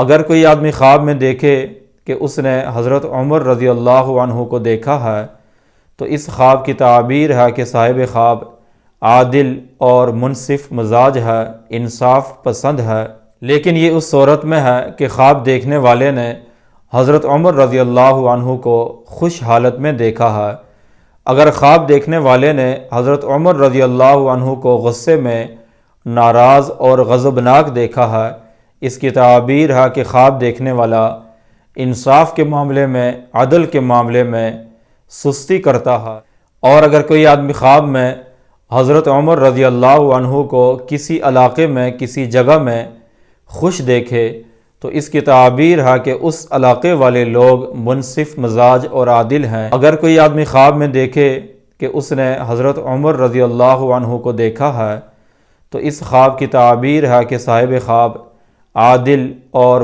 اگر کوئی آدمی خواب میں دیکھے کہ اس نے حضرت عمر رضی اللہ عنہ کو دیکھا ہے تو اس خواب کی تعبیر ہے کہ صاحب خواب عادل اور منصف مزاج ہے، انصاف پسند ہے، لیکن یہ اس صورت میں ہے کہ خواب دیکھنے والے نے حضرت عمر رضی اللہ عنہ کو خوش حالت میں دیکھا ہے۔ اگر خواب دیکھنے والے نے حضرت عمر رضی اللہ عنہ کو غصے میں، ناراض اور غضبناک دیکھا ہے، اس کی تعبیر ہے کہ خواب دیکھنے والا انصاف کے معاملے میں، عدل کے معاملے میں سستی کرتا ہے۔ اور اگر کوئی آدمی خواب میں حضرت عمر رضی اللہ عنہ کو کسی علاقے میں، کسی جگہ میں خوش دیکھے تو اس کی تعبیر ہے کہ اس علاقے والے لوگ منصف مزاج اور عادل ہیں۔ اگر کوئی آدمی خواب میں دیکھے کہ اس نے حضرت عمر رضی اللہ عنہ کو دیکھا ہے تو اس خواب کی تعبیر ہے کہ صاحب خواب عادل اور